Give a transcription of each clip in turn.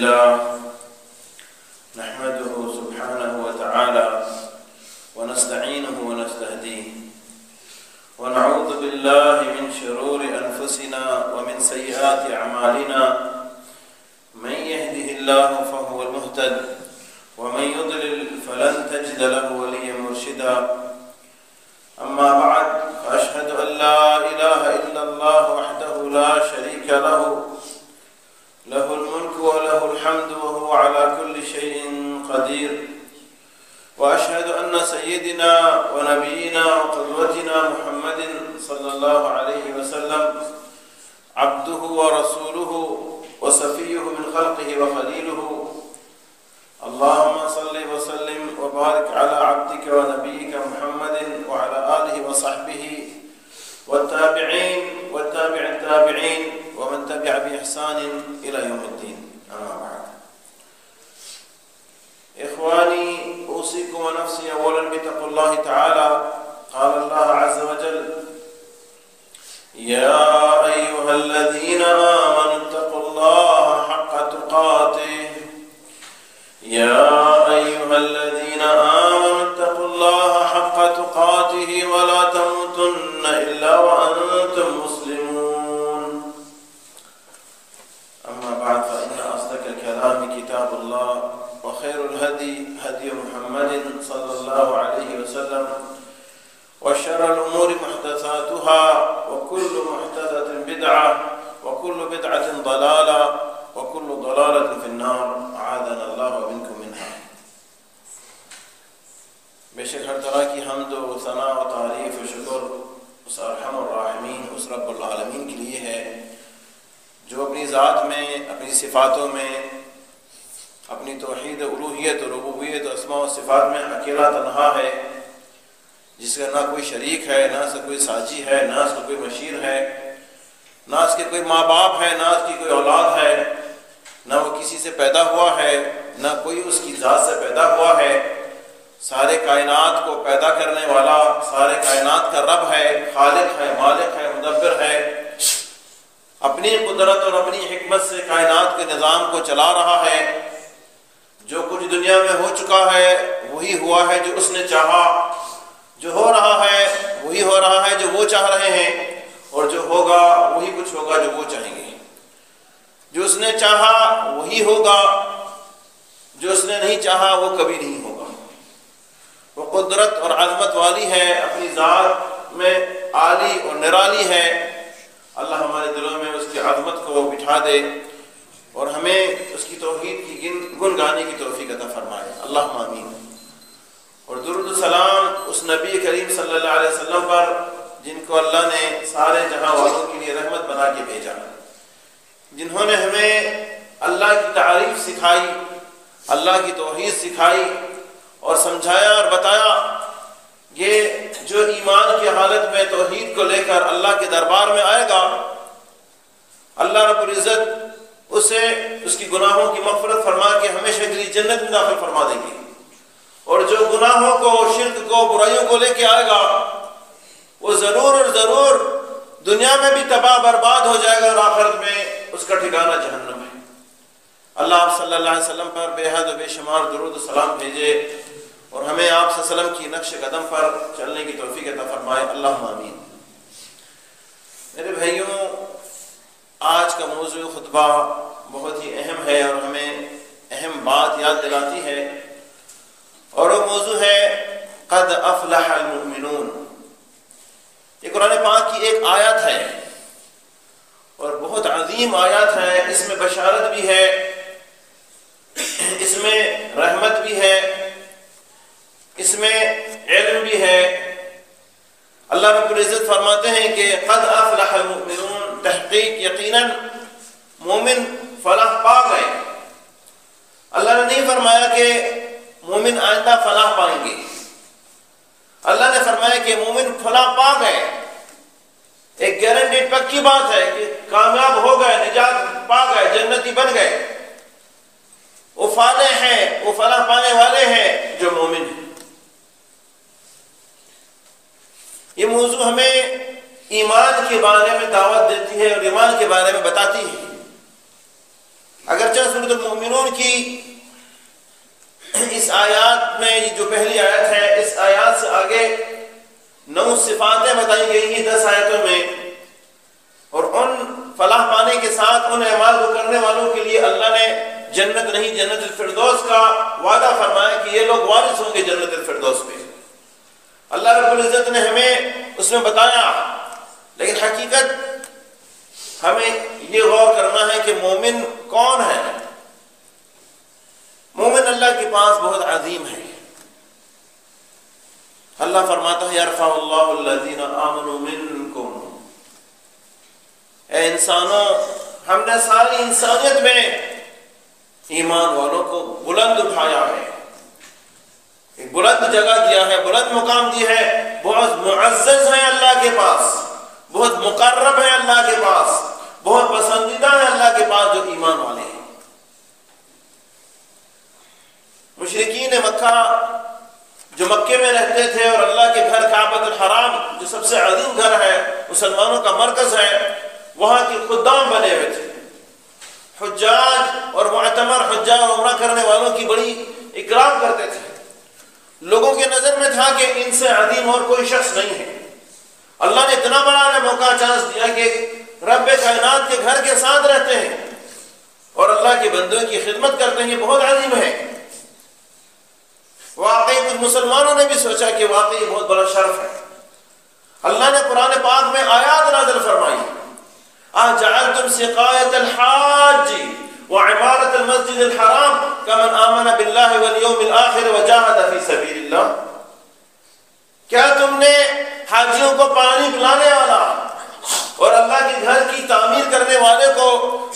لله نحمده سبحانه وتعالى ونستعينه ونستهديه ونعوذ بالله من شرور أنفسنا ومن سيئات أعمالنا من يهده الله فهو المهتد ومن يضلل فلن تجد له وليا مرشدا أما بعد فأشهد أن لا إله إلا الله وحده لا شريك له الملك وله الحمد وهو على كل شيء قدير وأشهد أن سيدنا ونبينا وقدوتنا محمد صلى الله عليه وسلم عبده ورسوله وصفيه من خلقه وخليله اللهم صل وسلم وبارك على عبدك ونبيك محمد وعلى آله وصحبه والتابعين والتابع التابعين ومن تبع بإحسان إلى يوم الدين. أما بعد إخواني أوصيكم ونفسي أولا بتقوى الله تعالى. قال الله عز وجل: يا أيها الذين آمنوا اتقوا الله حق تقاته يا أيها الذين آمنوا اتقوا الله حق تقاته ولا تموتن إلا وأنتم مسلمون. أما بعد فإن أصدق الكلام كتاب الله وخير الهدي هدي محمد صلى الله عليه وسلم وشر الأمور محدثاتها وكل محدثة بدعة وكل بدعة ضلالة وكل ضلالة في النار أعاذنا الله ومنكم منها. بے شک ہر طرح کی حمد و ثنا و تعریف و شکر اس ارحم الراحمین اس رب العالمین کے لیے ہے جو اپنی ذات میں، اپنی صفاتوں میں، اپنی توحید الوہیت و ربوبیت و اسماء و صفات میں اکیلا تنہا ہے، جس کا نہ کوئی شریک ہے، نہ اس کا کوئی ساجی ہے، نہ اس کا کوئی مشیر ہے، نہ اس کے کوئی ماں باپ ہے، نہ اس کی کوئی اولاد ہے، نہ وہ کسی سے پیدا ہوا ہے، نہ کوئی اس کی ذات سے پیدا ہوا ہے. سارے کائنات کو پیدا کرنے والا، سارے کائنات کا رب ہے، خالق ہے، مالک ہے، مدبر ہے. اپنی قدرت اور اپنی حکمت سے کائنات کے نظام کو چلا رہا ہے. جو کچھ دنیا میں ہو چکا ہے وہی ہوا ہے جو اس نے چاہا، جو ہو رہا ہے وہی ہو رہا ہے جو وہ چاہ رہے ہیں، اور جو ہوگا وہی کچھ ہوگا جو وہ چاہیں گے. جو اس نے چاہا وہی ہوگا، جو اس نے نہیں چاہا وہ کبھی نہیں ہوگا. وہ قدرت اور عظمت والی ہے، اپنی ذات میں عالی اور نرالی ہے. اللہ ہمارے دلوں میں اس کی عظمت کو بٹھا دے اور ہمیں اس کی توحید کی گن گانے کی توفیق عطا فرمائے. اللہم آمین. اور درود و سلام اس نبی کریم صلی اللہ علیہ وسلم پر جن کو اللہ نے سارے جہاں والوں کے لیے رحمت بنا کے بھیجا، جنہوں نے ہمیں اللہ کی تعریف سکھائی، اللہ کی توحید سکھائی اور سمجھایا اور بتایا کہ جو ایمان کی حالت میں توحید کو لے کر اللہ کے دربار میں آئے گا، اللہ رب العزت اسے اس کی گناہوں کی مغفرت فرما کے ہمیشہ کے لیے جنت میں داخل فرما دیں گے. اور جو گناہوں کو، شرک کو، برائیوں کو لے کے آئے گا وہ ضرور اور ضرور دنیا میں بھی تباہ برباد ہو جائے گا اور آخرت میں اس کا ٹھکانہ جہنم ہے. اللہ آپ صلی اللہ علیہ وسلم پر بے حد و بے شمار درود و سلام بھیجے اور ہمیں آپ صلی اللہ علیہ وسلم کی نقش قدم پر چلنے کی توفیق عطا فرمائے. اللہم آمین. میرے بھائیوں، آج کا موضوع خطبہ بہت ہی اہم ہے اور ہمیں اہم بات یاد دلاتی ہے، اور وہ موضوع ہے قد افلح المؤمنون. یہ قرآن پاک کی ایک آیت ہے اور بہت عظیم آیت ہے. اس میں بشارت بھی ہے، اس میں رحمت بھی ہے، اس میں علم بھی ہے. اللہ رب العزت فرماتے ہیں کہ قد افلح المؤمنون، تحقیق یقیناً مومن فلاح پا گئے. اللہ نے نہیں فرمایا کہ مومن آئندہ فلاح پائیں گے، اللہ نے فرمایا کہ مومن فلاح پا گئے. ایک گارنٹیڈ پکی بات ہے کہ کامیاب ہو گئے، نجات پا گئے، جنتی بن گئے. وہ فالح ہیں، وہ فلاح پانے والے ہیں جو مومن ہیں. یہ موضوع ہمیں ایمان کے بارے میں دعوت دیتی ہے اور ایمان کے بارے میں بتاتی ہے اگرچہ سورۃ المؤمنون کی اس آیات میں جو پہلی آیت ہے، اس آیات سے آگے 9 صفاتیں بتائی گئی ہیں 10 آیتوں میں، اور ان فلاح پانے کے ساتھ ان اعمال کو کرنے والوں کے لیے اللہ نے جنت نہیں جنت الفردوس کا وعدہ فرمایا کہ یہ لوگ وارث ہوں گے جنت الفردوس پہ۔ اللہ رب العزت نے ہمیں اس میں بتایا، لیکن حقیقت ہمیں یہ غور کرنا ہے کہ مومن کون ہے۔ مومن اللہ کے پاس بہت عظیم ہے۔ اللہ فرماتا ہے یرفع اللہ الذین آمنوا منکم، اے انسانوں، ہم نے ساری انسانیت میں ایمان والوں کو بلند اٹھایا ہے، ایک بلند جگہ دیا ہے، بلند مقام دی ہے، بہت معزز ہیں اللہ کے پاس، بہت مقرب ہیں اللہ کے پاس، بہت پسندیدہ ہیں اللہ کے پاس جو ایمان والے ہیں۔ مشرکین مکہ جو مکے میں رہتے تھے اور اللہ کے گھر کعبۃ الحرام جو سب سے عظیم گھر ہے، مسلمانوں کا مرکز ہے، وہاں کے خدام بنے ہوئے تھے۔ حجاج اور معتمر حجاج اور عمرہ کرنے والوں کی بڑی اکرام کرتے تھے۔ لوگوں کے نظر میں تھا کہ ان سے عظیم اور کوئی شخص نہیں ہے۔ اللہ نے اتنا بڑا انہیں موقع چانس دیا کہ رب کائنات کے گھر کے ساتھ رہتے ہیں اور اللہ کے بندوں کی خدمت کرتے ہیں، یہ بہت عظیم ہے۔ واقعی کچھ مسلمانوں نے بھی سوچا کہ واقعی یہ بہت بڑا شرف ہے۔ اللہ نے قرآن پاک میں آیات نازل فرمائی، اجعلتم سقایۃ الحاج وعمارۃ المسجد الحرام کمن آمن باللہ والیوم الآخر وجاہد فی سبیل اللہ، کیا تم نے حاجیوں کو پانی پلانے والا اور اللہ کے گھر کی تعمیر کرنے والے کو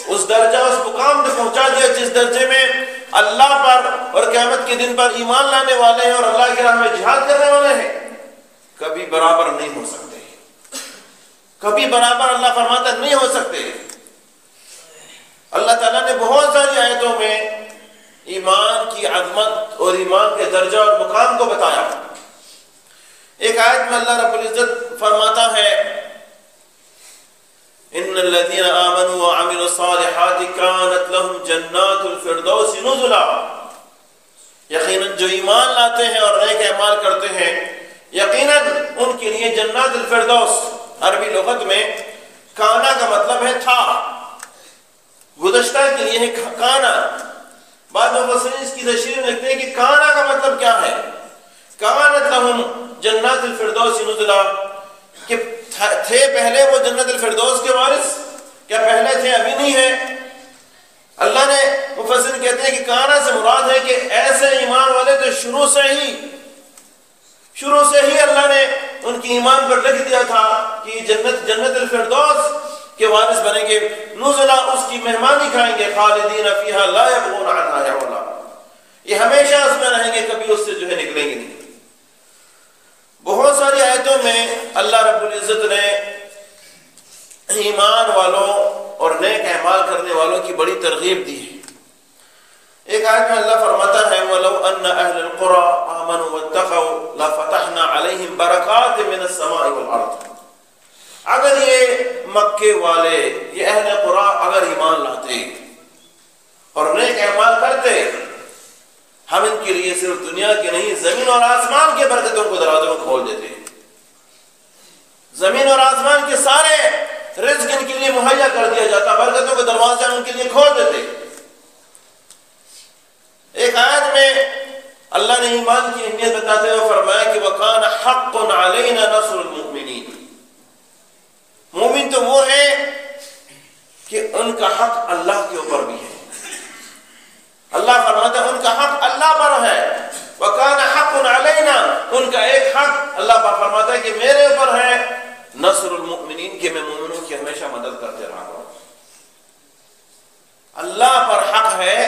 اس درجہ اس مقام تک پہنچا دیا جس درجے میں اللہ پر اور قیامت کے دن پر ایمان لانے والے ہیں اور اللہ کی راہ میں جہاد کرنے والے ہیں؟ کبھی برابر نہیں ہو سکتے، کبھی برابر اللہ فرماتا نہیں ہو سکتے۔ اللہ تعالیٰ نے بہت ساری آیتوں میں ایمان کی عظمت اور ایمان کے درجہ اور مقام کو بتایا۔ ایک آیت میں اللہ رب العزت فرماتا ہے ان الذين آمنوا وعملوا الصالحات كانت لهم جنات الفردوس نزلا، یقیناً جو ایمان لاتے ہیں اور نیک اعمال کرتے ہیں یقیناً ان کے لیے جنات الفردوس، عربی لغت میں کانا کا مطلب ہے تھا، گزشتہ کے لیے ہے کانا۔ بعض مفسرین اس کی تشریح میں لکھتے ہیں کہ کانا کا مطلب کیا ہے، کانت لہم جنات الفردوس نزلا، کہ تھے پہلے وہ جنت الفردوس کے وارث، کیا پہلے تھے ابھی نہیں ہے؟ اللہ نے مفسر کہتے ہیں کہ کانا سے مراد ہے کہ ایسے ایمان والے تو شروع سے ہی اللہ نے ان کی ایمان پر لکھ دیا تھا کہ جنت الفردوس کے وارث بنیں گے، نزلا اس کی مہمانی کھائیں گے، خالدین فیہا لا یبغون عنہا حولا، یہ ہمیشہ اس میں رہیں گے، کبھی اس سے جو ہے نکلیں گے نہیں۔ بہت ساری آیتوں میں اللہ رب العزت نے ایمان والوں اور نیک اعمال کرنے والوں کی بڑی ترغیب دی ہے۔ ایک آیت میں اللہ فرماتا ہے وَلَوْ أَنَّ أَهْلَ الْقُرَىٰ آمَنُوا وَاتَّقَوْا لَفَتَحْنَا عَلَيْهِمْ بَرَكَاتٍ مِّنَ السَّمَاءِ وَالْأَرْضِ، اگر یہ مکے والے، یہ اہل قرآ اگر ایمان لاتے اور نیک اعمال کرتے، ہم ان کے لیے صرف دنیا کے نہیں زمین اور آسمان کے برکتوں کو دروازوں کو کھول دیتے، زمین اور آسمان کے سارے رزق ان کے لیے مہیا کر دیا جاتا، برکتوں کے دروازے ان کے لیے کھول دیتے۔ ایک آیت میں اللہ نے ایمان کی اہمیت بتاتے ہوئے فرمایا کہ وَكَانَ حَقٌّ عَلَيْنَا نَصْرُ الْمُؤْمِنِينَ، مومن تو وہ ہے کہ ان کا حق اللہ کے اوپر بھی ہے۔ اللہ فرماتا ہے ان کا حق اللہ پر ہے، وَكَانَ حَقٌّ عَلَيْنَا، ان کا ایک حق اللہ پر فرماتا ہے کہ میرے اوپر ہے نصر المؤمنین، کہ میں مومنوں کی ہمیشہ مدد کرتے رہا ہوں۔ اللہ پر حق ہے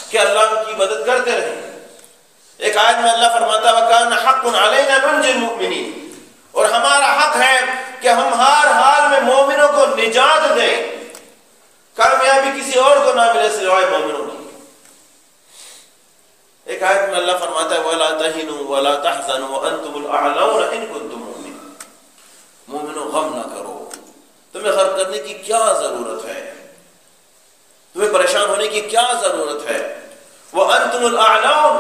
کہ اللہ کی مدد کرتے رہیں۔ ایک آیت میں اللہ فرماتا ہے وَكَانَ حَقٌّ عَلَيْنَا نُنْجِي الْمُؤْمِنِينَ، اور ہمارا حق ہے کہ ہم ہر حال میں مومنوں کو نجات دیں، کامیابی کسی اور کو نہ ملے سوائے مومنوں کی۔ ایک آیت میں اللہ فرماتا ہے وَلَا تَهِنُوا وَلَا تَحْزَنُوا وَأَنْتُمُ الْأَعْلَوْنَ إِن كُنتُم مُؤْمِنِينَ، مومنوں غم نہ کرو، تمہیں غم کرنے کی کیا ضرورت ہے، تمہیں پریشان ہونے کی کیا ضرورت ہے؟ وَأَنْتُمُ الْأَعْلَوْنَ،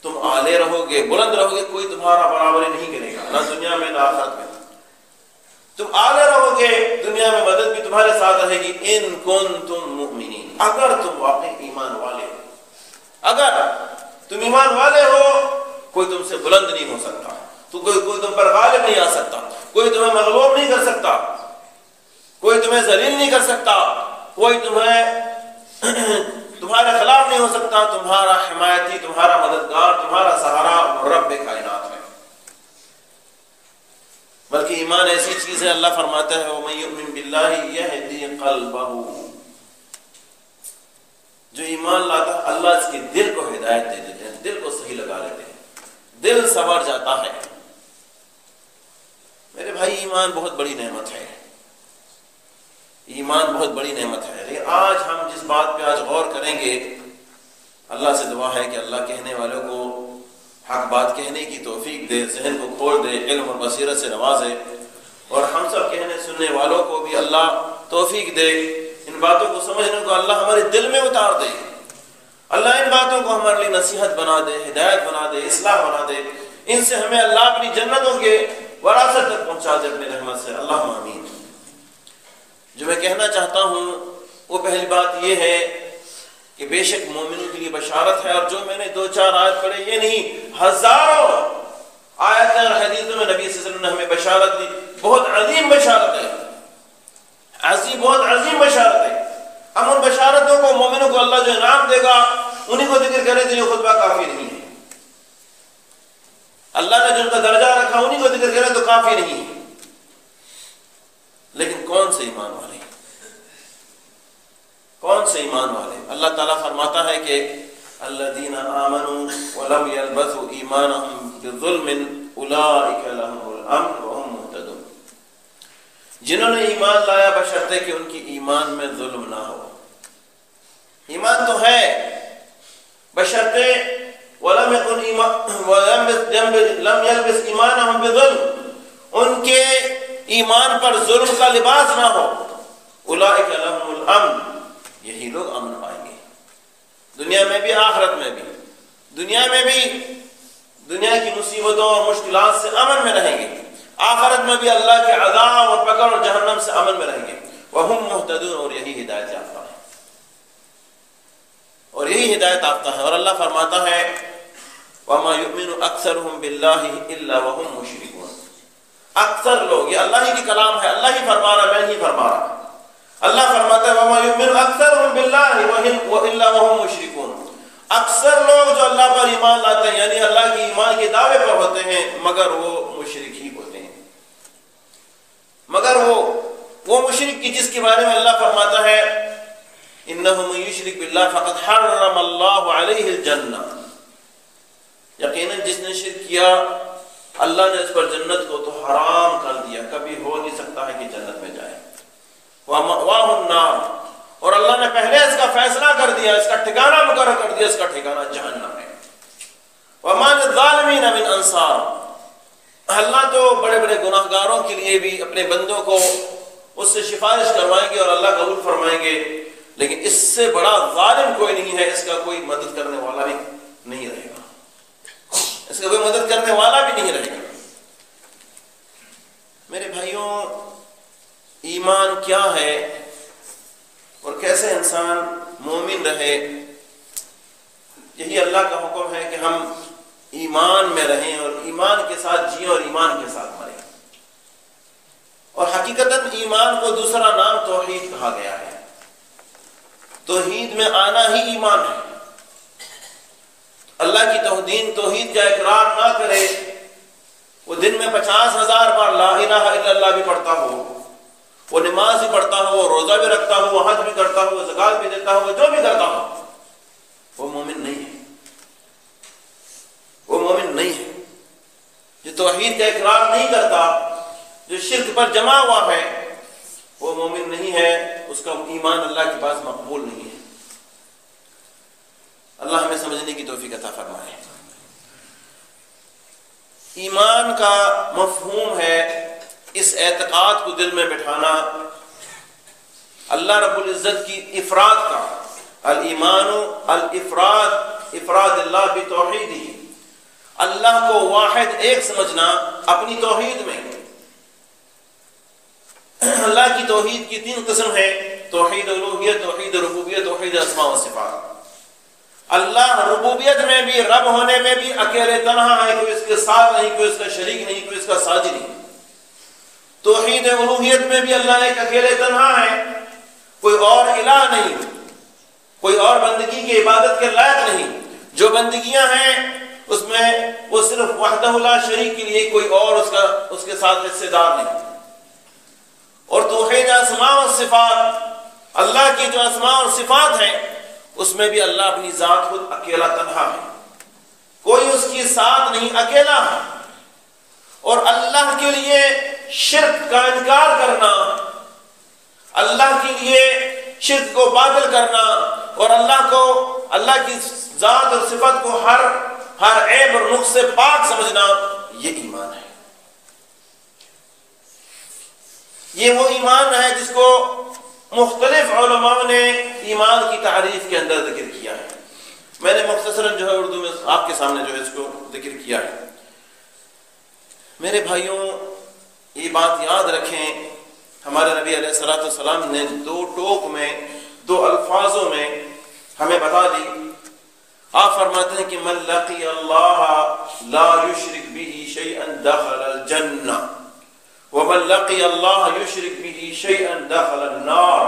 تم اعلی رہو گے، بلند رہو گے، کوئی تمہارا برابری نہیں کرے گا، نہ دنیا میں نہ آخرت میں۔ تم اعلی رہو گے، دنیا میں مدد بھی تمہارے ساتھ رہے گی، ان کنتم مؤمنین، اگر تم واقعی ایمان والے ہو۔ اگر تم ایمان والے ہو، کوئی تم سے بلند نہیں ہو سکتا، تو کوئی تم پر غالب نہیں آ سکتا، کوئی تمہیں مغلوب نہیں کر سکتا، کوئی تمہیں ذلیل نہیں کر سکتا، کوئی تمہارے خلاف نہیں ہو سکتا۔ تمہارا حمایتی، تمہارا مددگار، تمہارا سہارا رب کائنات ہے۔ بلکہ ایمان ایسی چیز ہے، اللہ فرماتا ہے وَمَن يُؤْمِن بِاللَّهِ يَهْدِي قَلْبَهُ، جو ایمان لاتا ہے اللہ اس کے دل کو ہدایت دے دیتے ہیں، دل کو صحیح لگا لیتے ہیں، دل سنور جاتا ہے۔ میرے بھائی ایمان بہت بڑی نعمت ہے، ایمان بہت بڑی نعمت ہے۔ لیکن آج ہم جس بات پہ آج غور کریں گے، اللہ سے دعا ہے کہ اللہ کہنے والوں کو حق بات کہنے کی توفیق دے، ذہن کو کھول دے، علم اور بصیرت سے نوازے، اور ہم سب کہنے سننے والوں کو بھی اللہ توفیق دے، ان باتوں کو سمجھنے کو اللہ ہمارے دل میں اتار دے، اللہ ان باتوں کو ہمارے لیے نصیحت بنا دے، ہدایت بنا دے، اصلاح بنا دے، ان سے ہمیں اللہ اپنی جنتوں کے وراثت تک پہنچا دے اپنی رحمت سے، اللہم آمین۔ جو میں کہنا چاہتا ہوں وہ پہلی بات یہ ہے کہ بے شک مومنوں کے لیے بشارت ہے، اور جو میں نے 2-4 آیت پڑھے یہ نہیں، ہزاروں آیتیں اور حدیثوں میں نبی صلی اللہ علیہ وسلم نے ہمیں بشارت دی، بہت عظیم بشارت ہے، بہت عظیم بشارت ہے۔ ہم ان بشارتوں کو، مومنوں کو اللہ جو انعام دے گا انہیں کو ذکر کرنے کے لیے خطبہ کافی نہیں ہے، اللہ نے جن کا درجہ رکھا انہیں کو ذکر کرے تو کافی نہیں ہے۔ لیکن کون سے ایمان والے، کون سے ایمان والے؟ اللہ تعالیٰ فرماتا ہے کہ الذین آمنوا ولم یلبسوا ایمانهم بظلم اولئک لهم الامن وهم مہتدون، جنہوں نے ایمان لایا بشرطے کہ ان کی ایمان میں ظلم نہ ہو۔ ایمان تو ہے بشرطے لم يلبس ایمانهم بظلم، ان کے ایمان پر ظلم کا لباس نہ ہو، اولئک لهم الامن، یہی لوگ امن پائیں گے، دنیا میں بھی آخرت میں بھی۔ دنیا میں بھی دنیا کی مصیبتوں اور مشکلات سے امن میں رہیں گے، آخرت میں بھی اللہ کے عذاب اور پکڑ اور جہنم سے امن میں رہیں گے، وہم مہتدون، اور یہی ہدایت یافتہ ہے، اور یہی ہدایت یافتہ ہے۔ اور اللہ فرماتا ہے وَمَا يُؤْمِنُ أَكْثَرُهُمْ بِاللَّهِ إِلَّا وَهُمْ مُشْرِكُونَ، اکثر لوگ، یہ اللہ ہی کی کلام ہے، اللہ ہی فرما رہا، میں نہیں فرما رہا۔ اللہ فرماتا ہے وَمَا يُؤْمِنُ أَكْثَرُهُمْ بِاللَّهِ إِلَّا وَهُمْ مُشْرِكُونَ، اکثر لوگ جو اللہ پر ایمان لاتے ہیں، یعنی اللہ کی ایمان کے دعوے پر ہوتے ہیں، مگر وہ مشرک ہی ہوتے ہیں، مگر وہ مشرک کی جس کے بارے میں اللہ فرماتا ہے إِنَّهُ مَن يُشْرِكْ بِاللَّهِ فَقَدْ حَرَّمَ اللَّهُ عَلَيْهِ الْجَنَّةَ، یقیناً جس نے شرک کیا اللہ نے اس پر جنت کو تو حرام کر دیا، کبھی ہو نہیں سکتا ہے کہ جنت میں جائے۔ وَمَأْوَاهُ النَّارُ، اور اللہ نے پہلے اس کا فیصلہ کر دیا، اس کا ٹھکانہ مقرر کر دیا، اس کا ٹھکانہ جہنم ہے۔ وَمَا لِلظَّالِمِينَ مِنْ أَنصَارٍ، اللہ تو بڑے بڑے گناہگاروں کے لیے بھی اپنے بندوں کو اس سے سفارش کروائیں گے اور اللہ قبول فرمائیں گے، لیکن اس سے بڑا ظالم کوئی نہیں ہے، اس کا کوئی مدد کرنے والا بھی نہیں رہے گا، اس کا کوئی مدد کرنے والا بھی نہیں رہے گا۔ میرے بھائیوں، ایمان کیا ہے اور کیسے انسان مومن رہے، یہی اللہ کا حکم ہے کہ ہم ایمان میں رہیں اور ایمان کے ساتھ جئیں اور ایمان کے ساتھ مریں۔ اور حقیقتاً ایمان کو دوسرا نام توحید کہا گیا ہے، توحید میں آنا ہی ایمان ہے۔ اللہ کی توحید کا اقرار نہ کرے، وہ دن میں 50,000 بار لا الہ الا اللہ بھی پڑھتا ہو، وہ نماز بھی پڑھتا ہو، وہ روزہ بھی رکھتا ہو، وہ حج بھی کرتا ہو، وہ زکوٰۃ بھی دیتا ہو، وہ جو بھی کرتا ہو، وہ مومن نہیں ہے، وہ مومن نہیں ہے۔ جو توحید کا اقرار نہیں کرتا، جو شرک پر جمع ہوا ہے، وہ مومن نہیں ہے، اس کا ایمان اللہ کے پاس مقبول نہیں ہے۔ اللہ ہمیں سمجھنے کی توفیق عطا فرمائے۔ ایمان کا مفہوم ہے اس اعتقاد کو دل میں بٹھانا، اللہ رب العزت کی افراد کا، الایمان افراد اللہ بتوحیدہ، اللہ کو واحد ایک سمجھنا اپنی توحید میں۔ اللہ کی توحید کی 3 قسم ہے، توحید الوہیت، توحید ربوبیت، توحید اسماء و صفات۔ اللہ ربوبیت میں بھی، رب ہونے میں بھی اکیلے تنہا ہے، کوئی اس کے ساتھ نہیں، کوئی اس کا شریک نہیں، کوئی اس کا ساجد نہیں۔ توحید الوہیت میں بھی اللہ ایک اکیلے تنہا ہے، کوئی اور الہ نہیں، کوئی اور بندگی کی عبادت کے لائق نہیں۔ جو بندگیاں ہیں اس میں وہ صرف وحدہ لا شریک کے لیے، کوئی اور اس کے ساتھ حصے دار نہیں۔ اور توحید اسماء و صفات، اللہ کی جو اسماء اور صفات ہیں اس میں بھی اللہ اپنی ذات خود اکیلا تنہا ہے، کوئی اس کی ساتھ نہیں، اکیلا ہے۔ اور اللہ کے لیے شرک کا انکار کرنا، اللہ کے لیے شرک کو باطل کرنا، اور اللہ کی ذات اور صفت کو ہر عیب اور نقص سے پاک سمجھنا، یہ ایمان ہے۔ یہ وہ ایمان ہے جس کو مختلف علماء نے ایمان کی تعریف کے اندر ذکر کیا ہے۔ میں نے مختصراً جو ہے اردو میں آپ کے سامنے جو ہے اس کو ذکر کیا ہے۔ میرے بھائیوں، یہ بات یاد رکھیں، ہمارے نبی علیہ الصلوۃ والسلام نے 2 ٹوک میں، 2 الفاظوں میں ہمیں بتا دی۔ آپ فرماتے ہیں کہ من لقی اللہ لا یشرک بہ شیئا دخل الجنہ ومن لقی اللہ یشرک بہ شیئا دخل النار۔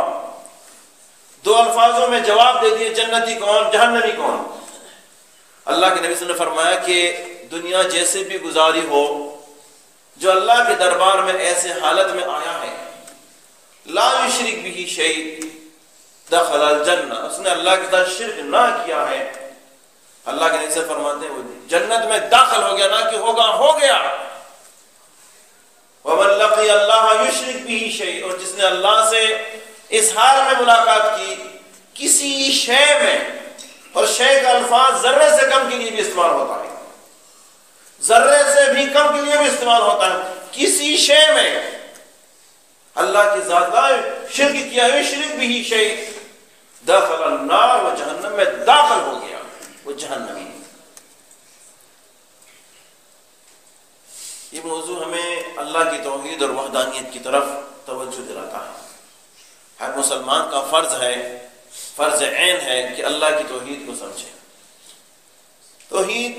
2 الفاظوں میں جواب دے دیے، جنتی کون، جہنمی کون۔ اللہ کے نبی صلی اللہ علیہ وسلم نے فرمایا کہ دنیا جیسے بھی گزاری ہو، جو اللہ کے دربار میں ایسے حالت میں آیا ہے، لا یشرک بہ شیئا دخل الجنہ، اس نے اللہ کے ساتھ شرک نہ کیا ہے، اللہ کے نبی سے فرماتے ہیں وہ جنت میں داخل ہو گیا، نہ کہ ہوگا، ہو گیا۔ وَمَن لَقِيَ اللَّهَ يُشْرِكْ بِهِ شَيْءٍ، اور جس نے اللہ سے اس حال میں ملاقات کی، کسی شے میں، اور شے کا الفاظ ذرے سے کم کے لیے بھی استعمال ہوتا ہے، ذرے سے بھی کم کے لیے بھی استعمال ہوتا ہے، کسی شے میں اللہ کی ذات کا شرک کیا، یشرک بہ شیء دخل النار، وہ جہنم میں داخل ہو گیا، وہ جہنمی۔ یہ موضوع ہمیں اللہ کی توحید اور وحدانیت کی طرف توجہ دلاتا ہے۔ ہر مسلمان کا فرض ہے، فرض عین ہے کہ اللہ کی توحید کو سمجھے۔ توحید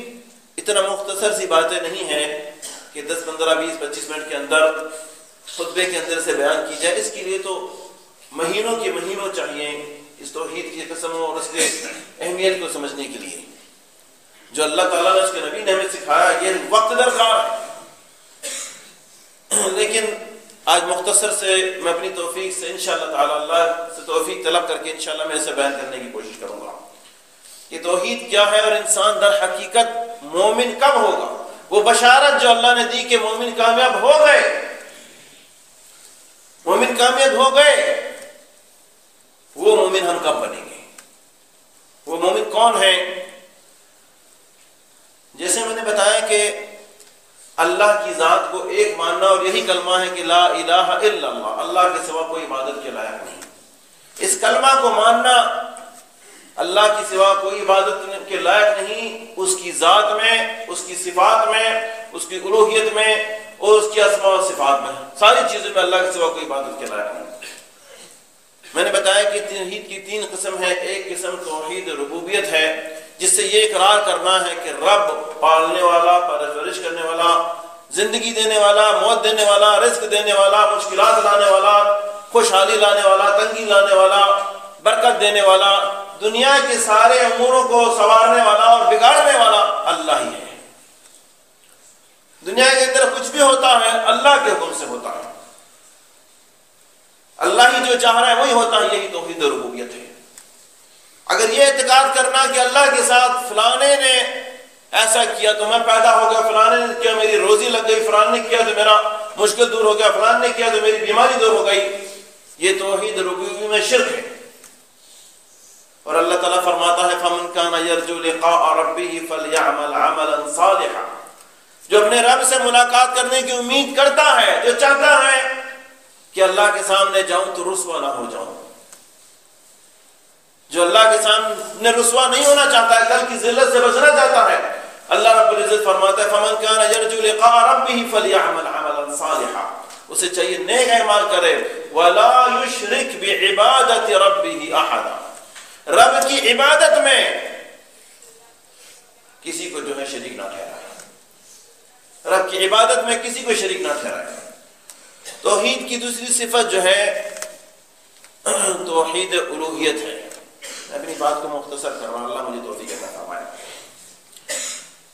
اتنا مختصر سی باتیں نہیں ہیں کہ 10 15 20 25 منٹ کے اندر خطبے کے اندر سے بیان کی جائے۔ اس کے لیے تو مہینوں کے مہینوں چاہیے، اس توحید کی قسموں اور اس کے اہمیت کو سمجھنے کے لیے۔ جو اللہ تعالیٰ نے اس کے نبی نے ہمیں سکھایا، یہ وقت درکار ہے۔ لیکن آج مختصر سے میں اپنی توفیق سے انشاءاللہ تعالیٰ اللہ سے توفیق طلب کر کے انشاءاللہ میں اسے بیان کرنے کی کوشش کروں گا کہ توحید کیا ہے، اور انسان در حقیقت مومن کب ہوگا۔ وہ بشارت جو اللہ نے دی کہ مومن کامیاب ہو گئے، مومن کامیاب ہو گئے، وہ مومن ہم کب بنیں گے؟ وہ مومن کون ہے؟ جیسے میں نے بتایا کہ اللہ کی ذات کو ایک ماننا، اور یہی کلمہ ہے کہ لا الہ الا اللہ، اللہ کے سوا کوئی عبادت کے لائق نہیں۔ اس کلمہ کو ماننا، اللہ کی سوا کوئی عبادت کے لائق نہیں، اس کی ذات میں، اس کی صفات میں، اس کی الوہیت میں، اور اس کی اسماء و صفات میں، ساری چیزوں میں اللہ کے سوا کوئی عبادت کے لائق نہیں۔ میں نے بتایا کہ توحید کی 3 قسم ہے۔ ایک قسم توحید ربوبیت ہے، جس سے یہ اقرار کرنا ہے کہ رب پالنے والا، پرورش کرنے والا، زندگی دینے والا، موت دینے والا، رزق دینے والا، مشکلات لانے والا، خوشحالی لانے والا، تنگی لانے والا، برکت دینے والا، دنیا کے سارے اموروں کو سنوارنے والا اور بگاڑنے والا اللہ ہی ہے۔ دنیا کے اندر کچھ بھی ہوتا ہے اللہ کے حکم سے ہوتا ہے، اللہ ہی جو چاہ رہا ہے وہی ہوتا ہے، یہی توحید ربوبیت ہے۔ اگر یہ اعتقاد کرنا کہ اللہ کے ساتھ فلانے نے ایسا کیا تو میں پیدا ہو گیا، فلانے نے کیا میری روزی لگ گئی، فلانے نے کیا تو میرا مشکل دور ہو گیا، فلانے نے کیا تو میری بیماری دور ہو گئی، یہ توحید ربوبیت میں شرک ہے۔ اور اللہ تعالیٰ فرماتا ہے فَمَنْ كَانَ يَرْجُو لِقَاءَ رَبِّهِ فَلْيَعْمَلْ عَمَلًا صَالِحًا، جو اپنے رب سے ملاقات کرنے کی امید کرتا ہے، جو چاہتا ہے کہ اللہ کے سامنے جاؤں تو رسوا نہ ہو جاؤں، جو اللہ کے سامنے رسوا نہیں ہونا چاہتا ہے، کل کی ذلت سے بچنا چاہتا ہے، اللہ رب العزت فرماتا ہے فمن کان یرجو لقاء ربہ فلیعمل عملا صالحا، اسے چاہیے نیک اعمال کرے، ولا یشرک بعبادت ربہ احدا، رب کی عبادت میں کسی کو جو ہے شریک نہ ٹھہرائے، رب کی عبادت میں کسی کو شریک نہ ٹھہرائے۔ توحید کی دوسری صفت جو ہے توحید الوہیت ہے۔ میں اپنی بات کو مختصر کر رہا ہوں، اللہ مجھے توفیق عطا فرمائے۔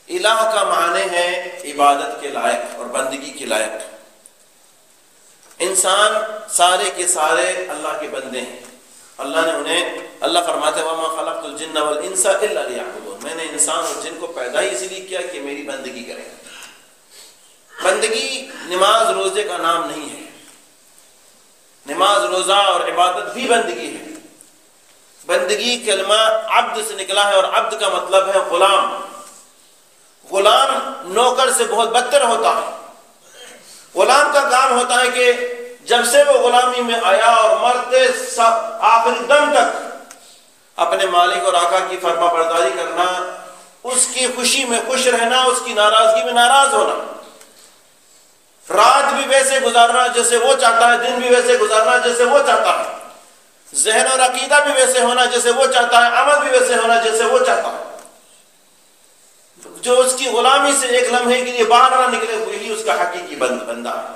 الہ کا معنی ہے عبادت کے لائق اور بندگی کے لائق۔ انسان سارے کے سارے اللہ کے بندے ہیں، اللہ نے انہیں، اللہ فرماتے ہیں وَمَا خَلَقْتُ الْجِنَّ وَالْإِنسَ إِلَّا لِيَعْبُدُونَ، میں نے انسان اور جن کو پیدا ہی اسی لیے کیا کہ میری بندگی کریں۔ بندگی نماز روزے کا نام نہیں ہے، نماز روزہ اور عبادت بھی بندگی ہے۔ بندگی کلمہ عبد سے نکلا ہے، اور عبد کا مطلب ہے غلام۔ غلام نوکر سے بہت بدتر ہوتا ہے۔ غلام کا کام ہوتا ہے کہ جب سے وہ غلامی میں آیا اور مرتے آخری دم تک اپنے مالک اور آقا کی فرما برداری کرنا، اس کی خوشی میں خوش رہنا، اس کی ناراضگی میں ناراض ہونا، رات بھی ویسے گزارنا جیسے وہ چاہتا ہے، دن بھی ویسے گزارنا جیسے وہ چاہتا ہے، ذہن اور عقیدہ بھی ویسے ہونا جیسے وہ چاہتا ہے، عمل بھی ویسے ہونا جیسے وہ چاہتا ہے۔ جو اس کی غلامی سے ایک لمحے کے لیے باہر نہ نکلے، وہی اس کا حقیقی بندہ ہے۔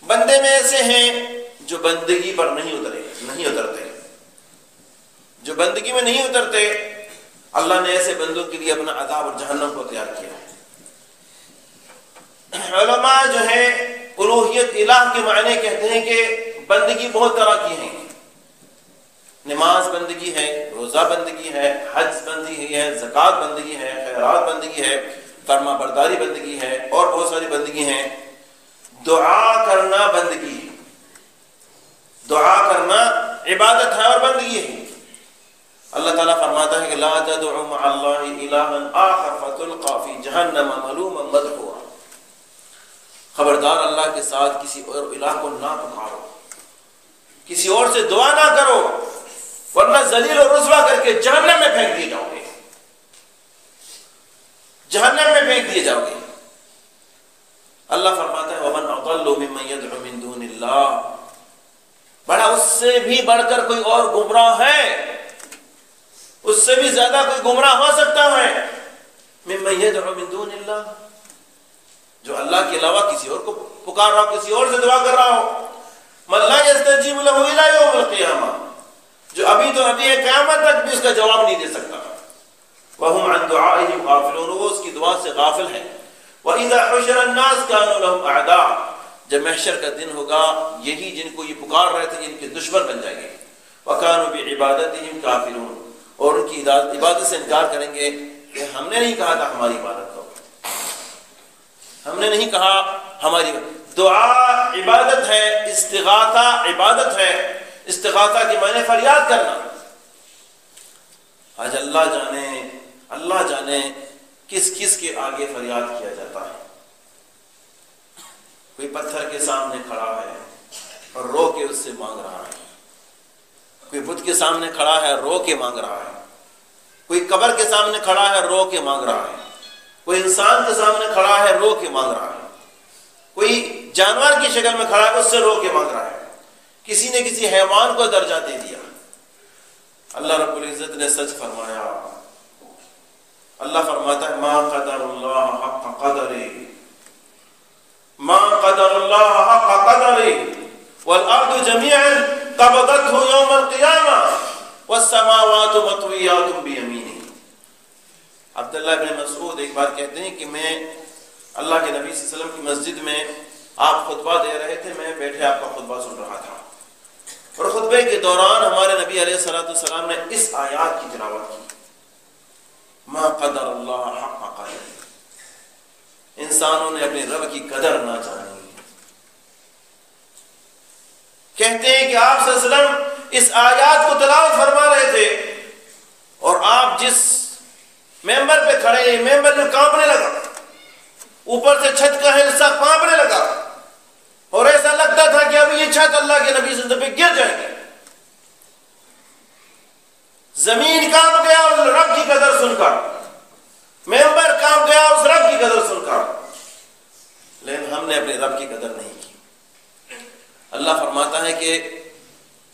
بندے میں ایسے ہیں جو بندگی پر نہیں اترتے، جو بندگی میں نہیں اترتے، اللہ نے ایسے بندوں کے لیے اپنا عذاب اور جہنم کو تیار کیا۔ علماء جو ہے الوہیت الہ کے معنی کہتے ہیں کہ بندگی بہت طرح کی ہیں، نماز بندگی ہے، روزہ بندگی ہے، حج بندگی ہے، زکوٰۃ بندگی ہے، خیرات بندگی ہے، فرما برداری بندگی ہے، اور بہت ساری بندگی ہیں۔ دعا کرنا بندگی ہے، دعا کرنا عبادت ہے اور بندگی ہے۔ اللہ تعالیٰ فرماتا ہے کہ لا تدعوا مع اللہ الہا آخر فتلقى فی جہنم ملوما مدحورا، خبردار اللہ کے ساتھ کسی اور الہ کو نہ پکارو، کسی اور سے دعا نہ کرو، ورنہ ذلیل اور رسوا کر کے جہنم میں پھینک دیے جاؤ گے، جہنم میں پھینک دیے جاؤ گے۔ اللہ فرماتا ہے وَمَنْ أَضَلُّ مِمَّنْ يَدْعُو مِن دُونِ اللَّهِ، بڑا اس سے بھی بڑھ کر کوئی اور گمراہ ہے، اس سے بھی زیادہ کوئی گمراہ ہو سکتا ہے، مِمَّنْ يَدْعُو مِن دُونِ اللَّهِ، جو اللہ کے علاوہ کسی اور کو پکار رہا ہو، کسی اور سے دعا کر رہا ہو، مَن لَا يَسْتَجِيبُ لَهُ إِلَىٰ يَوْمِ الْقِيَامَةِ، جو ابھی تو ابھی قیامت تک بھی اس کا جواب نہیں دے سکتا، وَهُمْ عَنْ دُعَائِهِمْ غَافِلُونَ، وہ اس کی دعا سے غافل ہیں۔ وَإِذَا حُشِرَ النَّاسُ كَانُوا لَهُمْ أَعْدَاءً، جب محشر کا دن ہوگا یہی جن کو یہ پکار رہے تھے ان کے دشمن بن جائیں گے۔ وَكَانُوا بِعِبَادَتِهِمْ كَافِرُونَ، اور ان کی عبادت سے انکار کریں گے کہ ہم نے نہیں کہا تھا ہماری عبادت کرو، ہم نے نہیں کہا ہماری دعا عبادت ہے، استغاثہ عبادت ہے۔ استغاثہ کے معنی فریاد کرنا۔ آج اللہ جانے کس کس کے آگے فریاد کیا جاتا ہے۔ کوئی پتھر کے سامنے کھڑا ہے اور رو کے اس سے مانگ رہا ہے، کوئی بت کے سامنے کھڑا ہے رو کے مانگ رہا ہے، کوئی قبر کے سامنے کھڑا ہے رو کے مانگ رہا ہے، کوئی انسان کے سامنے کھڑا ہے رو کے مانگ رہا ہے، کوئی جانور کی شکل میں کھڑا ہے اس سے رو کے مانگ رہا ہے، کسی نے کسی حیوان کو درجہ دے دیا۔ اللہ رب العزت نے سچ فرمایا، اللہ فرماتا ہے ما قدر اللہ حق قدرہ، ما قدر اللہ حق قدرہ والارض جميعا قبضته يوم القیامہ والسماوات مطویات بیمینہ۔ عبداللہ بن مسعود ایک بار کہتے ہیں کہ میں اللہ کے نبی صلی اللہ علیہ وسلم کی مسجد میں آپ خطبہ دے رہے تھے، میں بیٹھے آپ کا خطبہ سن رہا تھا، اور خطبے کے دوران ہمارے نبی علیہ الصلوۃ والسلام نے اس آیات کی تلاوت کی، ما قدر اللہ حق قدر، انسانوں نے اپنے رب کی قدر نہ جانی۔ کہتے ہیں کہ آپ صلی اللہ علیہ وسلم اس آیات کو تلاوت فرما رہے تھے، اور آپ جس ممبر پہ کھڑے ہیں ممبر میں کانپنے لگا، اوپر سے چھت کا حصہ کانپنے لگا، اور ایسا لگتا تھا کہ ابھی یہ چھت اللہ کے نبی صلی اللہ علیہ وسلم پہ گر جائیں گے۔ زمین کانپ گیا اس رب کی قدر سن کر، ممبر کانپ گیا اس رب کی قدر سن کر، لیکن ہم نے اپنے رب کی قدر نہیں کی۔ اللہ فرماتا ہے کہ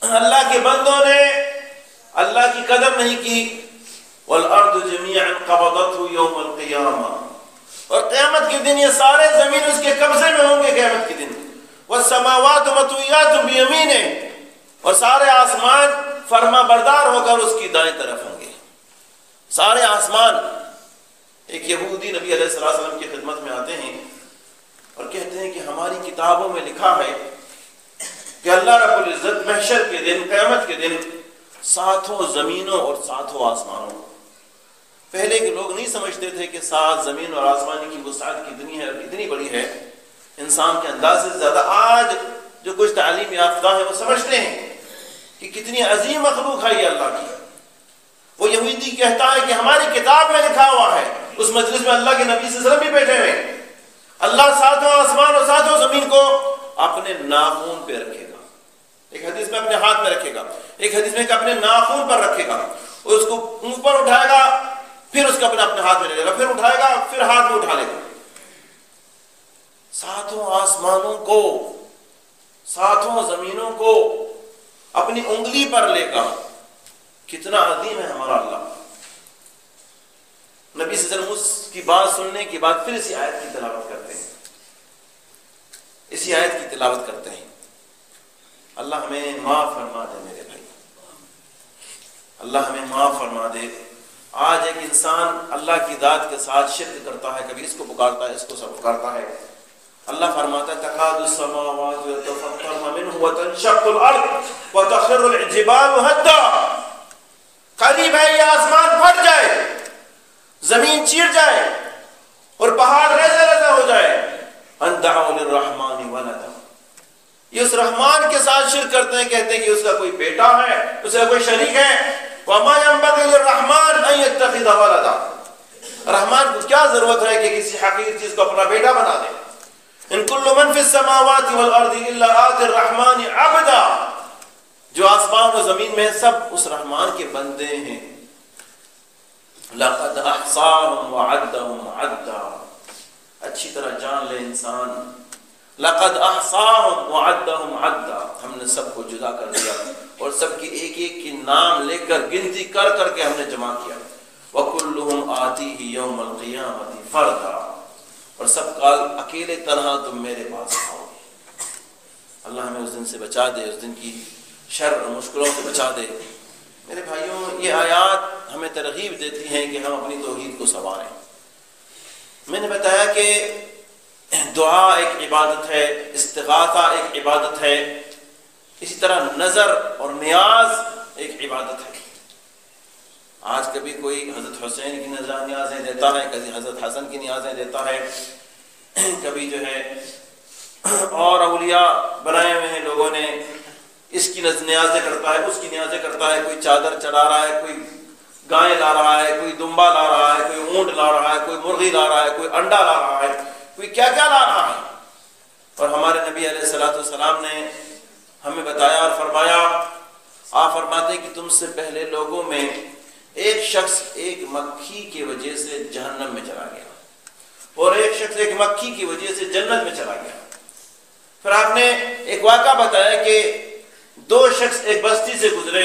اللہ کے بندوں نے اللہ کی قدر نہیں کی۔ وَالْأَرْضُ جَمِيعًا قَبَضَتْهُ يَوْمَ الْقِيَامَةِ، اور قیامت کے دن یہ سارے زمین اس کے قبضے میں ہوں گے قیامت کے دن۔ وَالسَّمَاوَاتُ مَطْوِيَّاتٌ بِيَمِينِهِ، اور سارے آسمان فرما بردار ہو کر اس کی دائیں طرف ہوں گے۔ سارے آسمان۔ ایک یہودی نبی علیہ السلام کی خدمت میں آتے ہیں اور کہتے ہیں کہ ہماری کتابوں میں لکھا ہے کہ اللہ رب العزت محشر کے دن، قیامت کے دن، ساتوں زمینوں اور ساتوں آسمانوں، پہلے کے لوگ نہیں سمجھتے تھے کہ سات زمین اور آسمان کی وسعت کتنی ہے اور کتنی بڑی ہے، انسان کے انداز سے زیادہ آج جو کچھ تعلیم یافتہ ہے وہ سمجھتے ہیں کہ کتنی عظیم مخلوق ہے یہ اللہ کی۔ وہ یہودی کہتا ہے کہ ہماری کتاب میں لکھا ہوا ہے، اس مجلس میں اللہ کے نبی صلی اللہ علیہ وسلم بھی بیٹھے ہوئے، اللہ ساتوں آسمان اور ساتوں زمین کو اپنے ناخون پہ رکھے گا، ایک حدیث میں اپنے ہاتھ میں رکھے گا، ایک حدیث میں کہ اپنے ناخون پر رکھے گا، اس کو اوپر اٹھائے گا، پھر اس کو اپنے ہاتھ میں لے گا، پھر اٹھائے گا، پھر ہاتھ میں اٹھا لے گا۔ ساتوں آسمانوں کو، ساتوں زمینوں کو اپنی انگلی پر لے گا۔ کتنا عظیم ہے ہمارا اللہ۔ نبی صلی اللہ علیہ وسلم کی بات سننے کے بعد پھر اسی آیت کی تلاوت کرتے ہیں، اسی آیت کی تلاوت کرتے ہیں۔ اللہ ہمیں معاف فرما دے میرے بھائی، اللہ ہمیں معاف فرما دے۔ آج ایک انسان اللہ کی ذات کے ساتھ شرک کرتا ہے، کبھی اس کو پکارتا ہے، اس کو سب پکارتا ہے۔ اللہ فرماتا ہے تکاد السماوات یتفطرن منہ وتنشق الارض وتخر الجبال هدا، قریب ہے یہ آسمان پھٹ جائے، زمین چیر جائے اور پہاڑ ریزہ ریزہ ہو جائے۔ ان دعوا للرحمن ولدا، یہ اس رحمان کے ساتھ شرک کرتے ہیں، کہتے ہیں کہ اس کا کوئی بیٹا ہے، اس کا کوئی شریک ہے۔ وما ينبغي للرحمن ان يتخذ ولدا، رحمان کو کیا ضرورت ہے کہ کسی حقیر چیز کو اپنا بیٹا بنا دے۔ ان كل من في السماوات والارض الا آتي الرحمن عبدا، جو آسمان و زمین میں سب اس رحمان کے بندے ہیں۔ لقد احصاهم وعدهم عدا، اچھی طرح جان لے انسان، لقد احصاهم وعدهم عدا، ہم نے سب کو جدا کر دیا اور سب کی ایک ایک کی نام لے کر گنتی کر کر کے ہم نے جمع کیا۔ وَكُلُّهُمْ آتِيهِ يَوْمَ الْقِيَامَةِ فَرْدًا، اور سب کال اکیلے تنہا تم میرے پاس آؤ گے۔ اللہ ہمیں اس دن سے بچا دے، اس دن کی شر اور مشکلوں سے بچا دے۔ میرے بھائیوں، یہ آیات ہمیں ترغیب دیتی ہیں کہ ہم اپنی توحید کو سنواریں۔ میں نے بتایا کہ دعا ایک عبادت ہے، استغاثہ ایک عبادت ہے، اسی طرح نظر اور نیاز ایک عبادت ہے۔ آج کبھی کوئی حضرت حسین کی نیازیں دیتا ہے، کبھی حضرت حسن کی نیازیں دیتا ہے، کبھی جو ہے اور اولیاء بنائے ہوئے ہیں لوگوں نے، اس کی نیازیں کرتا ہے، اس کی نیازیں کرتا ہے، کوئی چادر چڑھا رہا ہے، کوئی گائے لا رہا ہے، کوئی دمبا لا رہا ہے، کوئی اونٹ لا رہا ہے، کوئی مرغی لا رہا ہے، کوئی انڈا لا رہا ہے، کوئی کیا کیا لا رہا ہے۔ اور ہمارے نبی علیہ السلام نے ہمیں بتایا اور فرمایا، آپ فرماتے کہ تم سے پہلے لوگوں میں ایک شخص ایک مکھی کی وجہ سے جہنم میں چلا گیا اور ایک شخص ایک مکھی کی وجہ سے جنت میں چلا گیا۔ پھر آپ نے ایک واقعہ بتایا کہ دو شخص ایک بستی سے گزرے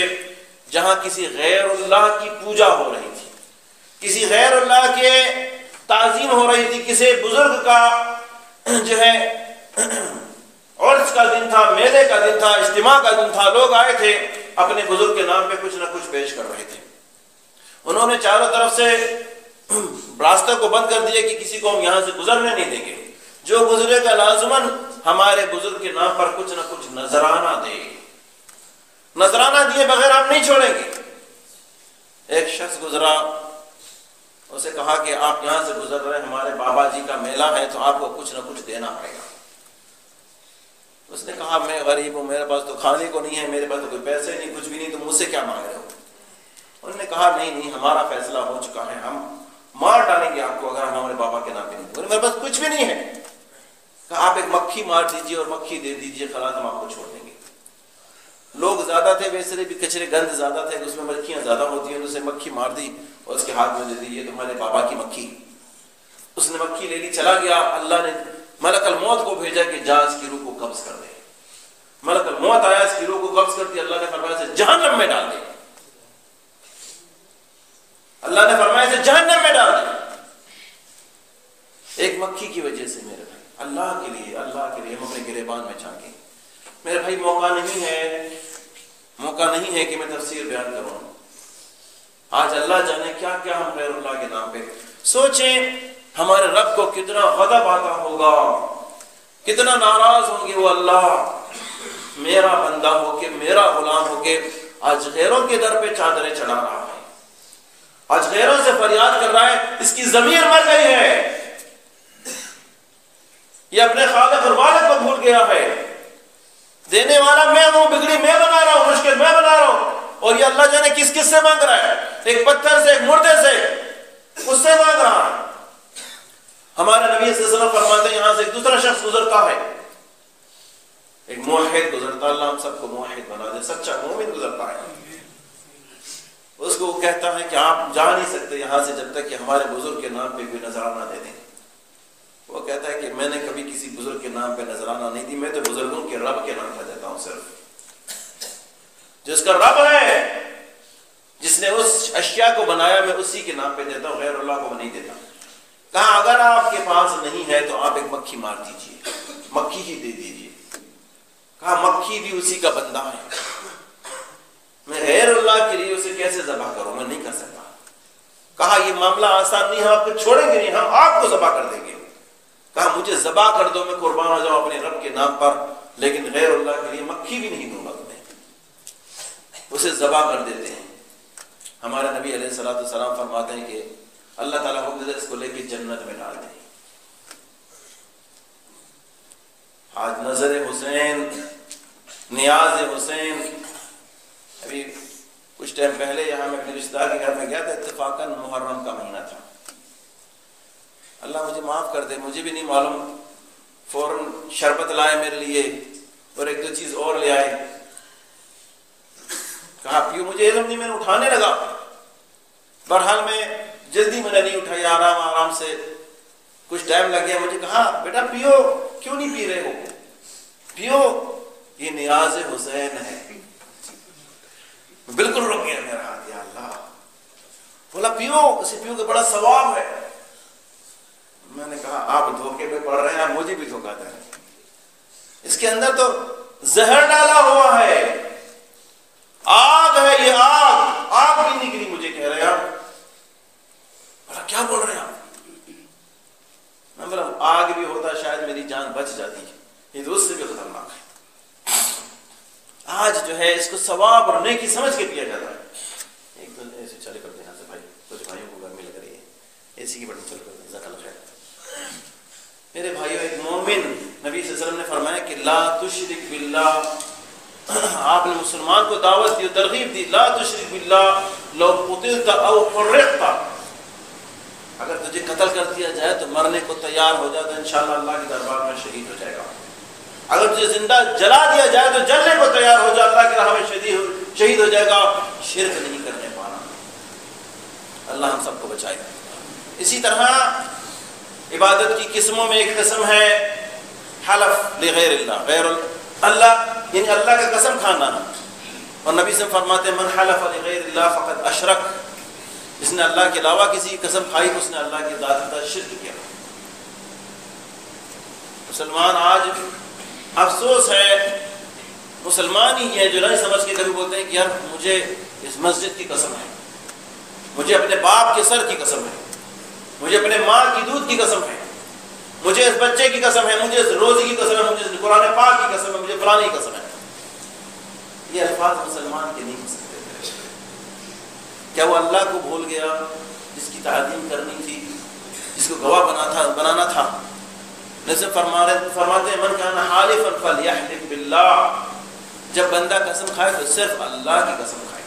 جہاں کسی غیر اللہ کی پوجا ہو رہی تھی، کسی غیر اللہ کے تعظیم ہو رہی تھی، کسی بزرگ کا جو ہے عرس کا دن تھا، میلے کا دن تھا، اجتماع کا دن تھا، لوگ آئے تھے اپنے بزرگ کے نام پہ کچھ نہ کچھ پیش کر رہے تھے۔ انہوں نے چاروں طرف سے راستہ کو بند کر دیا کہ کسی کو ہم یہاں سے گزرنے نہیں دیں گے، جو گزرے کا لازماً ہمارے بزرگ کے نام پر کچھ نہ کچھ نذرانہ دے، نذرانہ دیے بغیر ہم نہیں چھوڑیں گے۔ ایک شخص گزرا، اسے کہا کہ آپ یہاں سے گزر رہے ہیں، ہمارے بابا جی کا میلہ ہے تو آپ کو کچھ نہ کچھ دینا پڑے گا۔ اس نے کہا میں غریب ہوں، میرے پاس تو کھانے کو نہیں ہے، میرے پاس تو کوئی پیسے نہیں، کچھ بھی نہیں، تم مجھ سے کیا مانگ رہے ہو؟ انہوں نے کہا نہیں، ہمارا فیصلہ ہو چکا ہے، ہم مار ڈالیں گے آپ کو اگر ہم ہمارے بابا کے نام پہ نہیں۔ بولے میرے پاس کچھ بھی نہیں ہے۔ کہا آپ ایک مکھی مار دیجیے اور مکھی دے دیجیے، خلاص ہم آپ کو چھوڑ دیں گے۔ لوگ زیادہ تھے، ویسے بھی کچرے گند زیادہ تھے، اس میں مکھیاں زیادہ ہوتی ہیں، اسے مکھی مار دی اور اس کے ہاتھ میں دے دی، یہ تمہارے بابا کی مکھی۔ اس نے مکھی لے لی، چلا گیا، اللہ نے ملک الموت کو بھیجا کہ جا اس کی روح کو قبض کر دے۔ ملک الموت آیا، اس کی روح کو قبض کر دیا، اللہ نے فرمایا اسے جہنم میں ڈال دے، اللہ نے فرمایا اسے جہنم میں ڈال دے، ایک مکھی کی وجہ سے۔ میرے بھائی اللہ کے لیے ہم اپنے گریبان میں جھانکیں۔ میرے بھائی موقع نہیں ہے کہ میں تفسیر بیان کروں، آج اللہ جانے کیا کیا ہم غیر اللہ کے نام پہ سوچیں، ہمارے رب کو کتنا غضب آتا ہوگا، کتنا ناراض ہوں گے وہ اللہ، میرا بندہ ہو کے، میرا غلام ہو کے آج غیروں کے در پہ چادریں چڑھا رہا ہے، آج غیروں سے فریاد کر رہا ہے، اس کی ضمیر مر گئی ہے، یہ اپنے خالق اور والد کو بھول گیا ہے، دینے والا میں ہوں، بگڑی میں بنا رہا ہوں، مشکل میں بنا رہا ہوں، اور یہ اللہ جانے کس کس سے مانگ رہا ہے، ایک پتھر سے، ایک مردے سے، اس سے مانگ رہا ہے۔ ہمارے نبی صلی اللہ علیہ وسلم فرماتے ہیں یہاں سے ایک دوسرا شخص گزرتا ہے، ایک موحد گزرتا، اللہ ہم سب کو موحد بنا دے، سچا مومن گزرتا ہے، اس کو وہ کہتا ہے کہ آپ جا نہیں سکتے یہاں سے جب تک کہ ہمارے بزرگ کے نام پہ کوئی نذرانہ دے دیں۔ وہ کہتا ہے کہ میں نے کبھی کسی بزرگ کے نام پہ نذرانہ نہیں دی، میں تو بزرگوں کے رب کے نام پہ دیتا ہوں، صرف جس کا رب ہے، جس نے اس اشیاء کو بنایا، میں اسی کے نام پہ دیتا ہوں، غیر اللہ کو میں نہیں دیتا۔ کہا اگر آپ کے پاس نہیں ہے تو آپ ایک مکھی مار دیجیے، مکھی ہی دے دیجیے۔ کہا مکھی بھی اسی کا بندہ ہے، میں غیر اللہ کے لیے اسے کیسے ذبح کروں، میں نہیں کر سکتا۔ کہا یہ معاملہ آسان نہیں ہے، آپ کو چھوڑیں گے نہیں، ہم آپ کو ذبح کر دیں گے۔ کہا مجھے ذبح کر دو، میں قربان ہو جاؤں اپنے رب کے نام پر، لیکن غیر اللہ کے لیے مکھی بھی نہیں دوں گا تمہیں۔ اسے ذبح کر دیتے ہیں۔ ہمارے نبی علیہ الصلوۃ والسلام فرماتے ہیں کہ اللہ تعالیٰ حکم دے اس کو لے کے جنت میں ڈال دیں۔ آج نظر حسین، نیاز حسین، ابھی کچھ ٹائم پہلے یہاں میں اپنے رشتہ دار کے گھر میں گیا تھا، اتفاقاً محرم کا مہینہ تھا، اللہ مجھے معاف کر دے، مجھے بھی نہیں معلوم، فوراً شربت لائے میرے لیے اور ایک دو چیز اور لے آئے، کہا پیو، مجھے علم نہیں، میں نے اٹھانے لگا، بہرحال میں جلدی میں نے نہیں اٹھائی، آرام آرام سے، کچھ ٹائم لگ گیا، مجھے کہا بیٹا پیو، کیوں نہیں پی رہے ہو، پیو، یہ نیاز حسین ہے۔ بالکل رک گیا میرا ہاتھ، یا اللہ، بولا پیو، اسے پیو کہ بڑا ثواب ہے۔ میں نے کہا آپ دھوکے پہ پڑ رہے ہیں، مجھے بھی دھوکا دے رہے ہیں، اس کے اندر تو زہر ڈالا ہوا ہے، آگ ہے، یہ آگ بھی نکلی، مجھے کہہ رہے ہیں آپ، بولا کیا بول رہے ہیں آپ؟ میں بولا آگ بھی ہوتا شاید میری جان بچ جاتی، یہ تو اس سے بھی خطرناک ہے۔ آج جو ہے اس کو ثواب اور نیکی سمجھ کے پیا جاتا ہے۔ ایک دن ایسے چلے کرتے ہیں یہاں سے، بھائی کچھ بھائیوں کو گرمی لگ رہی ہے، اے سی کی بٹن چلو کرتے ہیں، جزاک اللہ خیر۔ میرے بھائیوں، ایک مومن، نبی صلی اللہ علیہ وسلم نے فرمایا کہ لا تشرک باللہ، آپ نے مسلمان کو دعوت دی، ترغیب دی، لا تشرک باللہ لو قتلت او حرقت، اگر تجھے قتل کر دیا جائے تو مرنے کو تیار ہو جائے تو انشاءاللہ اللہ کے دربار میں شہید ہو جائے گا، اگر تجھے زندہ جلا دیا جائے تو جلنے کو تیار ہو جائے، اللہ کی راہ میں شہید ہو جائے گا، شرک نہیں کرنے پانا۔ اللہ ہم سب کو بچائے۔ اسی طرح عبادت کی قسموں میں ایک قسم ہے حلف لغیر اللہ، غیر اللہ یعنی اللہ کا قسم کھانا، اور نبی سے فرماتے ہیں من حلف لغیر اللہ فقد اشرک، جس نے اللہ کے علاوہ کسی کی قسم کھائی اس نے اللہ کی ذات کا شرک کیا۔ مسلمان آج افسوس ہے، مسلمان ہی ہیں جو نہیں سمجھ کے کبھی بولتے ہیں کہ یار مجھے اس مسجد کی قسم ہے، مجھے اپنے باپ کے سر کی قسم ہے، مجھے اپنے ماں کی دودھ کی قسم ہے، مجھے اس بچے کی قسم ہے، مجھے اس روزی کی قسم ہے، مجھے اس قرآن پاک کی قسم ہے، مجھے فلانی کی قسم ہے۔ یہ الفاظ مسلمان کے نہیں ہو سکتے۔ کیا وہ اللہ کو بھول گیا جس کی تعظیم کرنی تھی، جس کو گواہ بنانا تھا؟ جیسے فرماتے ہیں من کان حالفا فلیحلف باللہ، جب بندہ قسم کھائے تو صرف اللہ کی قسم کھائے،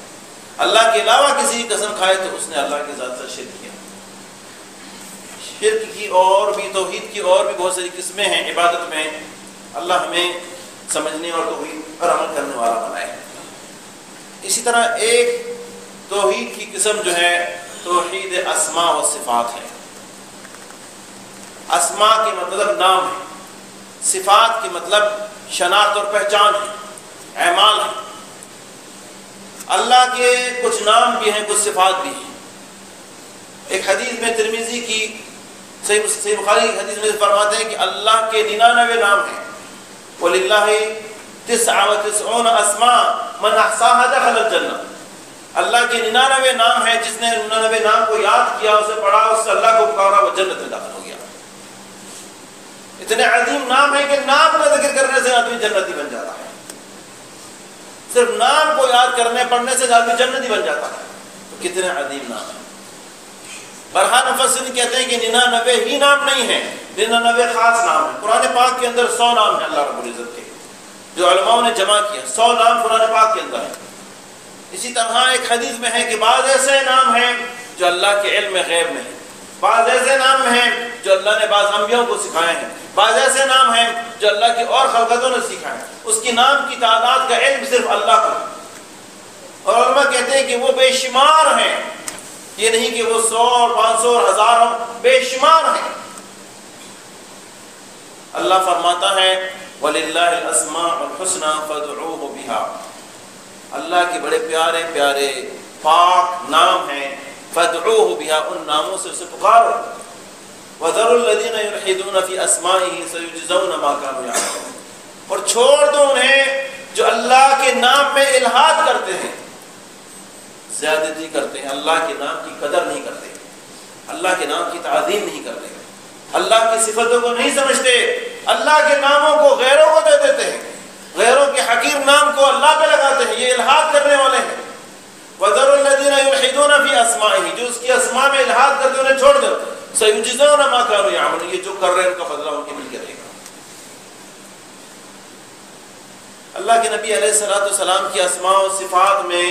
اللہ کے علاوہ کسی کی قسم کھائے تو اس نے اللہ کی ذات سے شرک کیا۔ شرک کی اور بھی، توحید کی اور بھی بہت ساری قسمیں ہیں عبادت میں، اللہ ہمیں سمجھنے اور توحید پر عمل کرنے والا بنائے۔ اسی طرح ایک توحید کی قسم جو ہے توحید اسماء و صفات ہے۔ اسماء کے مطلب نام ہے، صفات کے مطلب شناخت اور پہچان ہے، اعمال ہے۔ اللہ کے کچھ نام بھی ہیں، کچھ صفات بھی ہیں۔ ایک حدیث میں ترمذی کی صحیح بخاری کی حدیث میں فرماتے ہیں کہ اللہ کے 99 نام ہیں، وَلِلَّهِ 99 اسماء من احصاها دخل الجنہ۔ اللہ کے 99 نام ہیں، جس نے 99 نام کو یاد کیا، اسے پڑھا، اس سے اللہ کو پکارا، وہ جنت میں داخل ہو گیا۔ اتنے عظیم نام ہے کہ نام کا ذکر کرنے سے آدمی جنتی بن جاتا ہے، صرف نام کو یاد کرنے پڑھنے سے آدمی جنتی بن جاتا ہے۔ تو کتنے عظیم نام ہیں۔ برہان مفسرین کہتے ہیں کہ 99 ہی نام نہیں ہیں، 99 خاص نام ہیں۔ قرآن پاک کے اندر 100 نام ہیں اللہ رب العزت کے، جو علماء نے جمع کیا، 100 نام قرآن پاک کے اندر ہیں۔ اسی طرح ایک حدیث میں ہے کہ بعض ایسے نام ہیں جو اللہ کے علم غیب میں ہیں، بعض ایسے نام ہیں جو اللہ نے بعض انبیاء کو سکھائے ہیں، بعض ایسے نام ہیں جو اللہ کی اور خلقتوں نے سکھائے ہیں۔ اس کی نام کی تعداد کا علم صرف اللہ کو ہے، اور علماء کہتے ہیں کہ وہ بے شمار ہیں، یہ نہیں کہ وہ 100 اور 500 اور 1000 ہوں، بے شمار ہیں۔ اللہ فرماتا ہے وَلِلَّهِ الْأَسْمَاءُ الْحُسْنَى فَادْعُوهُ بِهَا۔ اللہ کے بڑے پیارے پیارے پاک نام ہیں، فَادْعُوهُ بِهَا، ان ناموں سے اسے پکارو۔ وَذَرُوا الَّذِينَ يُلْحِدُونَ فِي أَسْمَائِهِ سَيُجْزَوْنَ مَا كَانُوا يَعْمَلُونَ، اور چھوڑ دو انہیں جو اللہ کے نام میں الحاد کرتے ہیں، زیادتی کرتے ہیں، اللہ کے نام کی قدر نہیں کرتے، اللہ کے نام کی تعظیم نہیں کرتے، اللہ کی صفتوں کو نہیں سمجھتے، اللہ کے ناموں کو غیروں کو دے دیتے ہیں، غیروں کے حقیر نام کو اللہ پہ لگاتے ہیں، یہ الحاد کرنے والے ہیں۔ وَذَرُوا الَّذِينَ يُلْحِدُونَ فِي أَسْمَائِهِ، جو اس کی اسماء میں الحاد کرتے انہیں چھوڑ دو۔ سَيُجْزَوْنَ مَا كَانُوا يَعْمَلُونَ، یہ جو کر رہے ہیں ان کا بدلہ ان کے مل کے رہے گا۔ اللہ کے نبی علیہ السلام کی اسماء و صفات میں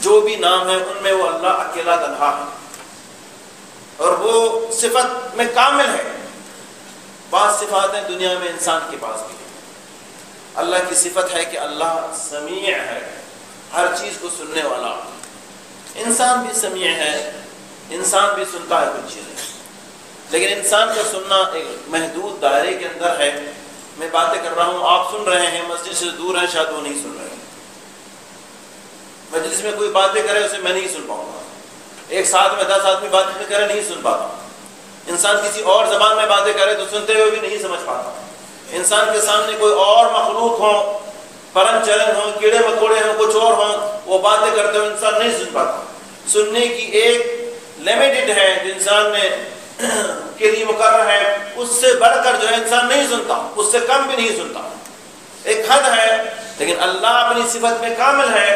جو بھی نام ہے ان میں وہ اللہ اکیلا تنہا ہے، اور وہ صفت میں کامل ہے۔ بعض صفاتیں دنیا میں انسان کے پاس بھی ہیں۔ اللہ کی صفت ہے کہ اللہ سمیع ہے، ہر چیز کو سننے والا۔ انسان بھی سمیع ہے، انسان بھی سنتا ہے کچھ چیزیں، لیکن انسان کا سننا ایک محدود دائرے کے اندر ہے۔ میں باتیں کر رہا ہوں، آپ سن رہے ہیں، مسجد سے دور ہیں، شاید وہ نہیں سن رہے ہیں۔ مجلس میں کوئی باتیں کرے اسے میں نہیں سن پاؤں گا، ایک ساتھ میں 10 آدمی باتیں کرے نہیں سن پاتا۔ انسان کسی اور زبان میں باتیں کرے تو سنتے ہوئے بھی نہیں سمجھ پاتا۔ انسان کے سامنے کوئی اور مخلوق ہو، پرن چرن ہو، کیڑے مکوڑے ہوں، کچھ اور ہوں، وہ باتیں کرتے ہوئے انسان نہیں سن پاتا۔ سننے کی ایک لمیٹڈ ہے جو انسان نے کے لیے مقرر ہے، اس سے بڑھ کر جو ہے انسان نہیں سنتا، اس سے کم بھی نہیں سنتا، ایک حد ہے۔ لیکن اللہ اپنی صفت میں کامل ہے۔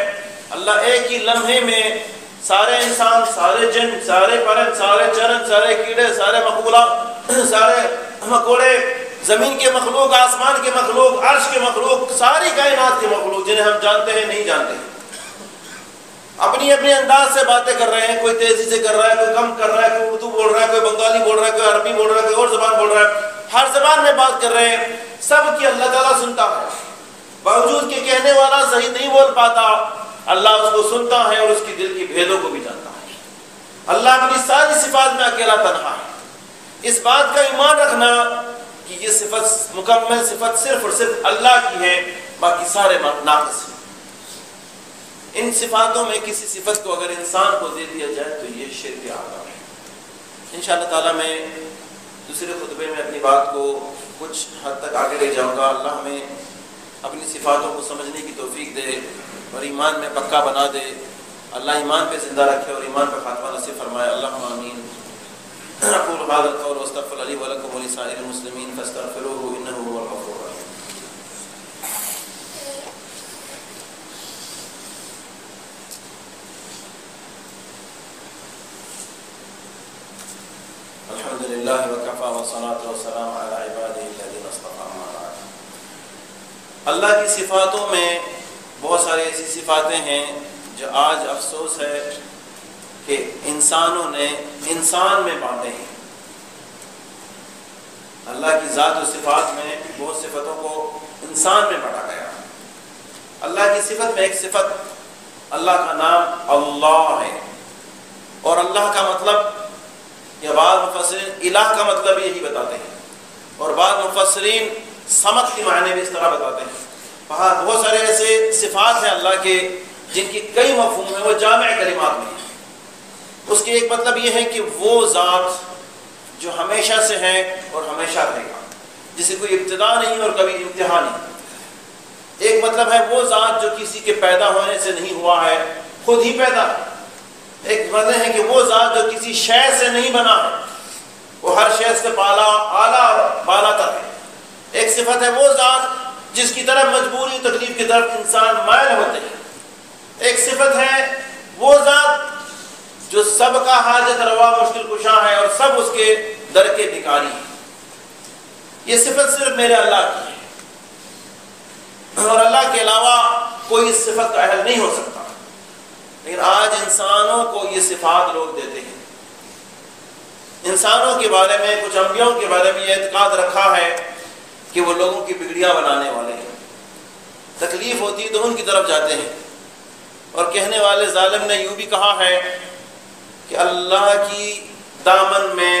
اللہ ایک ہی لمحے میں سارے انسان، سارے جن، سارے پرند، سارے چرن، سارے کیڑے، سارے مقبولات، سارے مکوڑے، زمین کے مخلوق، آسمان کے مخلوق، عرش کے مخلوق، ساری کائنات کے مخلوق جنہیں ہم جانتے ہیں نہیں جانتے، اپنی اپنی انداز سے باتیں کر رہے ہیں۔ کوئی تیزی سے کر رہا ہے، کوئی کم کر رہا ہے، کوئی اردو بول رہا ہے، کوئی بنگالی بول رہا ہے، کوئی عربی بول رہا ہے، کوئی اور زبان بول رہا ہے، ہر زبان میں بات کر رہے ہیں، سب کی اللہ تعالیٰ سنتا ہے۔ باوجود کہ کہنے والا صحیح نہیں بول پاتا، اللہ اس کو سنتا ہے اور اس کی دل کی بھیدوں کو بھی جانتا ہے۔ اللہ اپنی ساری صفات میں اکیلا تنہا ہے۔ اس بات کا ایمان رکھنا کہ یہ صفت، مکمل صفت صرف اور صرف اللہ کی ہے، باقی سارے ناقص ہیں۔ ان صفاتوں میں کسی صفت کو اگر انسان کو دے دیا جائے تو یہ شرک اعظم ہے۔ انشاءاللہ تعالیٰ میں دوسرے خطبے میں اپنی بات کو کچھ حد تک آگے لے جاؤں گا۔ اللہ ہمیں اپنی صفاتوں کو سمجھنے کی توفیق دے اور ایمان میں پکا بنا دے۔ اللہ ایمان پہ زندہ رکھے اور ایمان پہ خاتمہ نصیب فرمائے۔ اللہم آمین۔ اقول هذا القول واستغفر لي ولكم ولسائر المسلمين فاستغفروه انه هو الغفور الرحيم۔ الحمد لله وكفى والصلاة والسلام على عباده الذين اصطفى أما بعد۔ اللہ کی صفاتوں میں بہت ساری ایسی صفاتیں ہیں جو آج افسوس ہے کہ انسانوں نے انسان میں بانٹے ہیں۔ اللہ کی ذات و صفات میں بہت صفتوں کو انسان میں بانٹا گیا۔ اللہ کی صفت میں ایک صفت اللہ کا نام اللہ ہے، اور اللہ کا مطلب، یا بعض مفسرین الہ کا مطلب یہی بتاتے ہیں، اور بعض مفسرین صمد کے معنی بھی اس طرح بتاتے ہیں۔ بہت سارے ایسے صفات ہیں اللہ کے جن کی کئی مفہوم ہیں، وہ جامع کلمات میں ہیں۔ اس کے ایک مطلب یہ ہے کہ وہ ذات جو ہمیشہ سے ہے اور ہمیشہ رہے گا، جسے کوئی ابتدا نہیں اور کبھی انتہا نہیں۔ ایک مطلب ہے وہ ذات جو کسی کے پیدا ہونے سے نہیں ہوا ہے، خود ہی پیدا ہے۔ ایک مطلب ہے کہ وہ ذات جو کسی شے سے نہیں بنا ہے، وہ ہر شے سے اعلیٰ اور بالا تر ہے۔ ایک صفت ہے وہ ذات جس کی طرف مجبوری تکلیف کی طرف انسان مائل ہوتے ہیں۔ ایک صفت ہے وہ ذات جو سب کا حاجت روا مشکل کشا ہے اور سب اس کے در کے بھکاری ہیں۔ یہ صفت صرف میرے اللہ کی ہے، اور اللہ کے علاوہ کوئی اس صفت کا اہل نہیں ہو سکتا۔ لیکن آج انسانوں کو یہ صفات لوگ دیتے ہیں۔ انسانوں کے بارے میں، کچھ انبیاء کے بارے میں یہ اعتقاد رکھا ہے کہ وہ لوگوں کی بگڑیاں بنانے والے ہیں، تکلیف ہوتی تو ان کی طرف جاتے ہیں۔ اور کہنے والے ظالم نے یوں بھی کہا ہے کہ اللہ کی دامن میں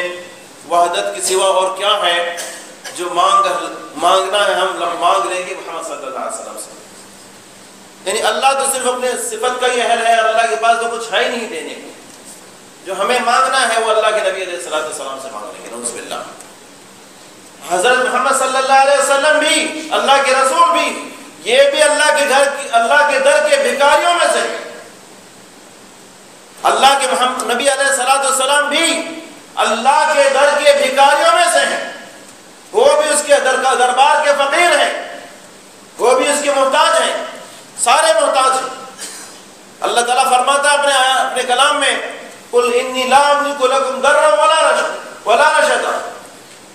وحدت کے سوا اور کیا ہے، جو مانگنا ہے ہم مانگ لیں گے محمد صلی اللہ علیہ وسلم سے۔ یعنی اللہ تو صرف اپنے صفت کا ہی اہل ہے، اور اللہ کے پاس تو کچھ ہے ہی نہیں دینے کو۔ جو ہمیں مانگنا ہے وہ اللہ کے نبی علیہ السلام سے مانگ لیں گے، نعوذ باللہ۔ حضرت محمد صلی اللہ علیہ وسلم بھی، اللہ کے رسول بھی، یہ بھی اللہ کے در کے بھکاریوں میں سے۔ اللہ کے نبی علیہ السلام بھی اللہ کے در کے بھکاریوں میں سے ہیں۔ وہ بھی اس کے دربار کے فقیر ہیں، وہ بھی اس کے محتاج ہیں، سارے محتاج ہیں۔ اللہ تعالیٰ فرماتا ہے اپنے کلام میں، قل انی لا املک لکم ضرا ولا رشدا۔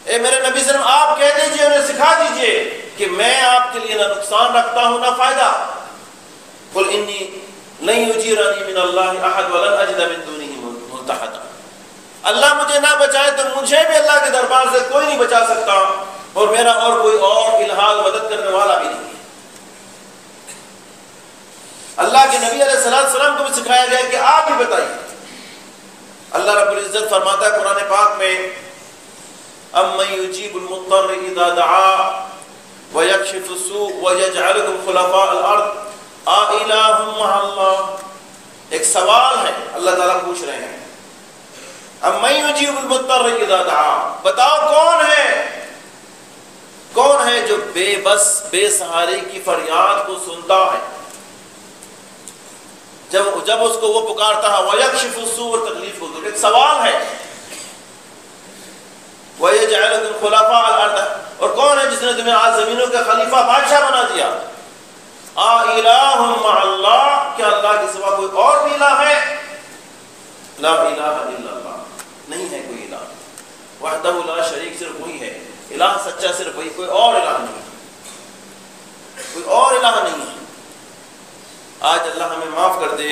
اے میرے نبی صلی اللہ علیہ وسلم، آپ کہہ دیجئے، انہیں سکھا دیجئے کہ میں آپ کے لیے نہ نقصان رکھتا ہوں نہ فائدہ۔ قل انی لن یجیرنی من اللہ احد ولن اجد من دونہ ملتحدا۔ اللہ مجھے نہ بچائے تو مجھے بھی اللہ کے دربار سے کوئی نہیں بچا سکتا، اور میرا اور کوئی اور الہٰ مدد کرنے والا بھی نہیں ہے۔ اللہ کے نبی علیہ السلام کو بھی سکھایا گیا کہ آپ بھی بتائیے۔ اللہ رب العزت فرماتا ہے قرآن پاک میں، أَمَّن يُجِيبُ الْمُضْطَرَّ إِذَا دَعَاهُ وَيَكْشِفُ السُّوءَ وَيَجْعَلُكُمْ خُلَفَاءَ الْأَرْضِ أَإِلَٰهٌ مَّعَ اللَّهِ۔ ایک سوال ہے اللہ تعالیٰ پوچھ رہے ہیں، أَمَّن يُجِيبُ الْمُضْطَرَّ إِذَا دَعَاهُ، بتاؤ کون ہے جو بے بس بے سہارے کی فریاد کو سنتا ہے، جب اس کو وہ پکارتا ہے، وَيَكْشِفُ السُّوءَ، اور تکلیف کو دور۔ ایک سوال ہے، وَيَجْعَلُكُمْ خُلَفَاءَ الْأَرْضِ، اور کون ہے جس نے تمہیں آج زمینوں کا خلیفہ بادشاہ بنا دیا۔ آلہ مع اللہ، کیا اللہ کے سوا کوئی اور بھی الہ ہے؟ لا الہ الا اللہ، نہیں ہے کوئی الہ، وحدہ لا شریک، صرف وہی ہے الہ سچا، صرف وہی، کوئی اور الہ نہیں، کوئی اور الہ نہیں ہے۔ آج اللہ ہمیں معاف کر دے۔